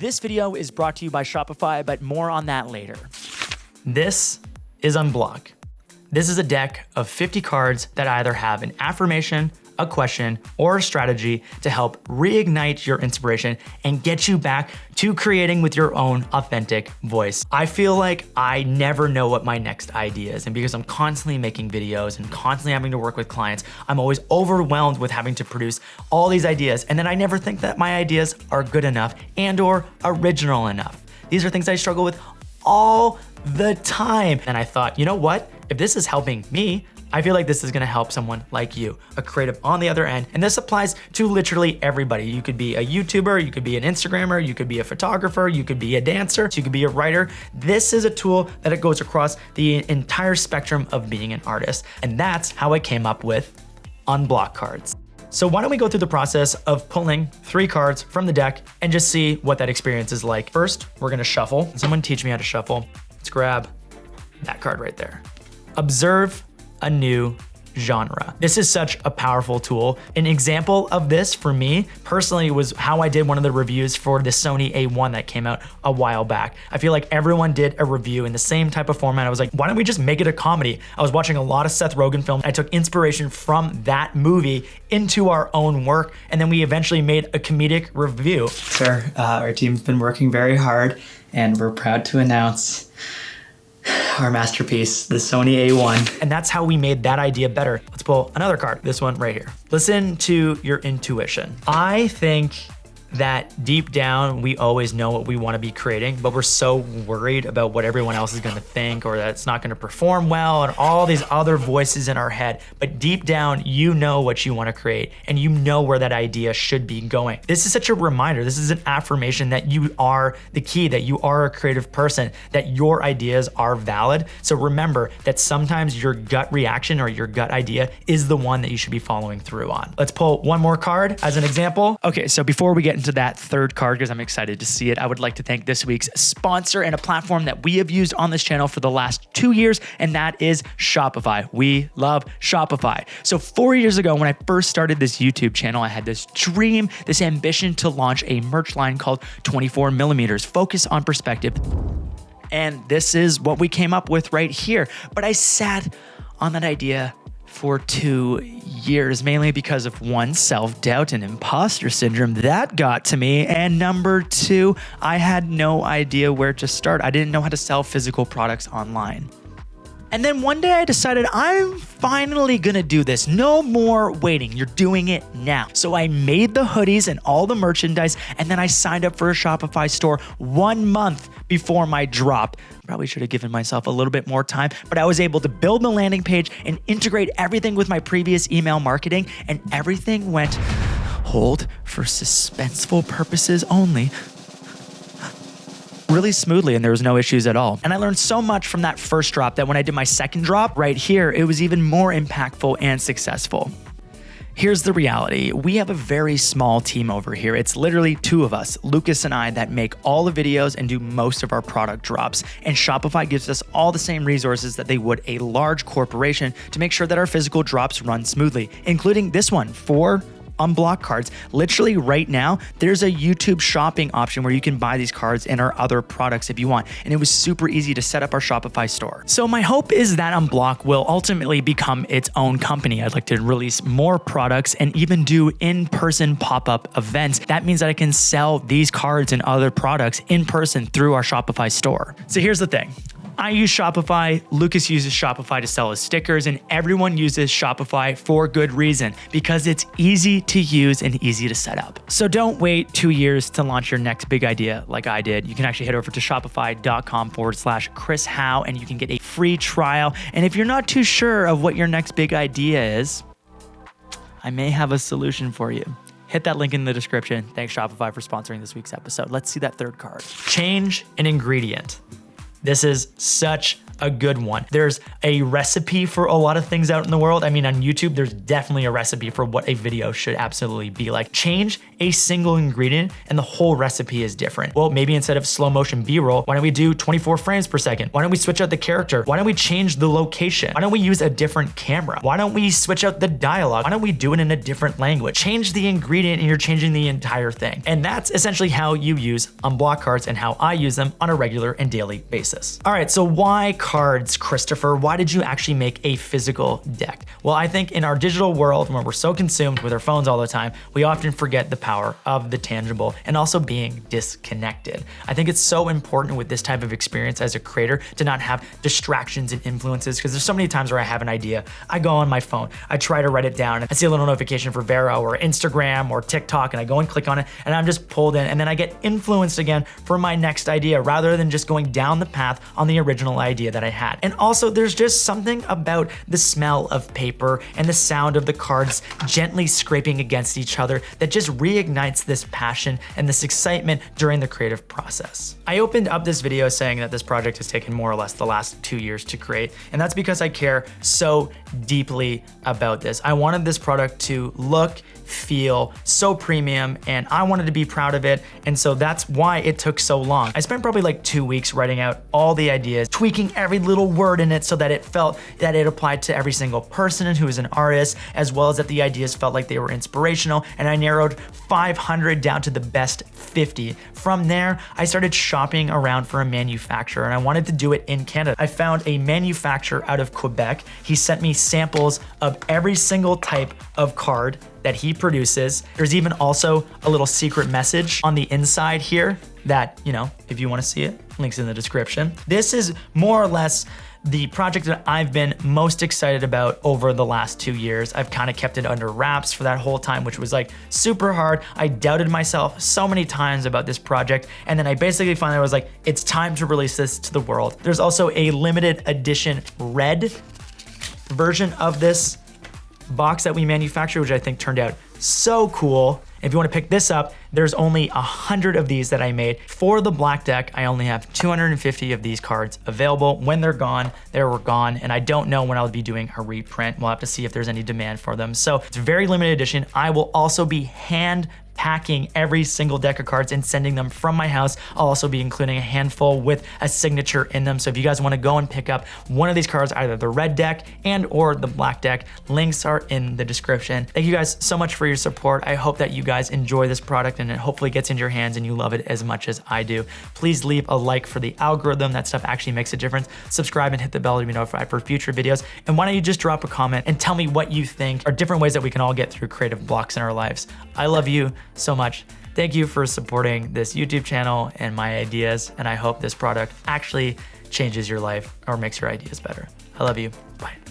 This video is brought to you by Shopify, but more on that later. This is Unblock. This is a deck of 50 cards that either have an affirmation, a question, or a strategy to help reignite your inspiration and get you back to creating with your own authentic voice. I feel like I never know what my next idea is, and because I'm constantly making videos and constantly having to work with clients, I'm always overwhelmed with having to produce all these ideas, and then I never think that my ideas are good enough and or original enough. These are things I struggle with all the time. And I thought, you know what? If this is helping me, I feel like this is gonna help someone like you, a creative on the other end. And this applies to literally everybody. You could be a YouTuber, you could be an Instagrammer, you could be a photographer, you could be a dancer, you could be a writer. This is a tool that it goes across the entire spectrum of being an artist. And that's how I came up with Unblock cards. So why don't we go through the process of pulling 3 cards from the deck and just see what that experience is like. First, we're gonna shuffle. Someone teach me how to shuffle. Let's grab that card right there. Observe a new genre. This is such a powerful tool. An example of this for me personally was how I did one of the reviews for the Sony A1 that came out a while back. I feel like everyone did a review in the same type of format. I was like, why don't we just make it a comedy? I was watching a lot of Seth Rogen films. I took inspiration from that movie into our own work, and then we eventually made a comedic review. Sir, our team's been working very hard, and we're proud to announce our masterpiece, the Sony A1. And that's how we made that idea better. Let's pull another card, this one right here. Listen to your intuition. I think that deep down, we always know what we want to be creating, but we're so worried about what everyone else is going to think, or that it's not going to perform well, and all these other voices in our head. But deep down, you know what you want to create, and you know where that idea should be going. This is such a reminder. This is an affirmation that you are the key, that you are a creative person, that your ideas are valid. So remember that sometimes your gut reaction or your gut idea is the one that you should be following through on. Let's pull one more card as an example. Okay, so before we get into that third card, because I'm excited to see it, I would like to thank this week's sponsor and a platform that we have used on this channel for the last 2 years, and that is Shopify. We love Shopify. So 4 years ago, when I first started this YouTube channel, I had this dream, this ambition to launch a merch line called 24mm, focus on perspective. And this is what we came up with right here. But I sat on that idea for 2 years, mainly because of one, self-doubt and imposter syndrome that got to me. And number 2, I had no idea where to start. I didn't know how to sell physical products online. And then one day I decided I'm finally gonna do this. No more waiting, you're doing it now. So I made the hoodies and all the merchandise, and then I signed up for a Shopify store 1 month before my drop. Probably should have given myself a little bit more time, but I was able to build the landing page and integrate everything with my previous email marketing, and everything went, hold for suspenseful purposes only, really smoothly, and there was no issues at all. And I learned so much from that first drop that when I did my second drop right here, it was even more impactful and successful. Here's the reality. We have a very small team over here. It's literally 2 of us, Lucas and I, that make all the videos and do most of our product drops. And Shopify gives us all the same resources that they would a large corporation to make sure that our physical drops run smoothly, including this one for Unblock cards. Literally right now, there's a YouTube shopping option where you can buy these cards and our other products if you want. And it was super easy to set up our Shopify store. So my hope is that Unblock will ultimately become its own company. I'd like to release more products and even do in-person pop-up events. That means that I can sell these cards and other products in person through our Shopify store. So here's the thing. I use Shopify, Lucas uses Shopify to sell his stickers, and everyone uses Shopify for good reason, because it's easy to use and easy to set up. So don't wait 2 years to launch your next big idea like I did. You can actually head over to shopify.com/Chris Howe, and you can get a free trial. And if you're not too sure of what your next big idea is, I may have a solution for you. Hit that link in the description. Thanks Shopify for sponsoring this week's episode. Let's see that third card. Change an ingredient. This is such a good one. There's a recipe for a lot of things out in the world. I mean, on YouTube, there's definitely a recipe for what a video should absolutely be like. Change a single ingredient and the whole recipe is different. Well, maybe instead of slow motion B-roll, why don't we do 24 frames per second? Why don't we switch out the character? Why don't we change the location? Why don't we use a different camera? Why don't we switch out the dialogue? Why don't we do it in a different language? Change the ingredient and you're changing the entire thing. And that's essentially how you use Unblock cards and how I use them on a regular and daily basis. All right, so why cards, Christopher? Why did you actually make a physical deck? Well, I think in our digital world, when we're so consumed with our phones all the time, we often forget the power of the tangible and also being disconnected. I think it's so important with this type of experience as a creator to not have distractions and influences, because there's so many times where I have an idea, I go on my phone, I try to write it down, I see a little notification for Vero or Instagram or TikTok, and I go and click on it, and I'm just pulled in, and then I get influenced again for my next idea rather than just going down the path on the original idea that I had. And also, there's just something about the smell of paper and the sound of the cards gently scraping against each other that just reignites this passion and this excitement during the creative process. I opened up this video saying that this project has taken more or less the last 2 years to create, and that's because I care so deeply about this. I wanted this product to look, feel so premium, and I wanted to be proud of it, and so that's why it took so long. I spent probably like 2 weeks writing out all the ideas, tweaking every little word in it so that it felt that it applied to every single person who is an artist, as well as that the ideas felt like they were inspirational, and I narrowed 500 down to the best 50. From there, I started shopping around for a manufacturer, and I wanted to do it in Canada. I found a manufacturer out of Quebec. He sent me samples of every single type of card that he produces. There's even also a little secret message on the inside here that, you know, if you want to see it, links in the description. This is more or less the project that I've been most excited about over the last 2 years. I've kind of kept it under wraps for that whole time, which was like super hard. I doubted myself so many times about this project, and then I basically finally was like, it's time to release this to the world. There's also a limited edition red version of this box that we manufactured, which I think turned out so cool. If you want to pick this up, there's only 100 of these that I made. For the black deck, I only have 250 of these cards available. When they're gone, they were gone, and I don't know when I'll be doing a reprint. We'll have to see if there's any demand for them. So it's a very limited edition. I will also be hand packing every single deck of cards and sending them from my house. I'll also be including a handful with a signature in them. So if you guys want to go and pick up one of these cards, either the red deck and or the black deck, links are in the description. Thank you guys so much for your support. I hope that you guys enjoy this product and it hopefully gets into your hands and you love it as much as I do. Please leave a like for the algorithm. That stuff actually makes a difference. Subscribe and hit the bell to be notified for future videos. And why don't you just drop a comment and tell me what you think are different ways that we can all get through creative blocks in our lives. I love you so much. Thank you for supporting this YouTube channel and my ideas, and I hope this product actually changes your life or makes your ideas better. I love you. Bye.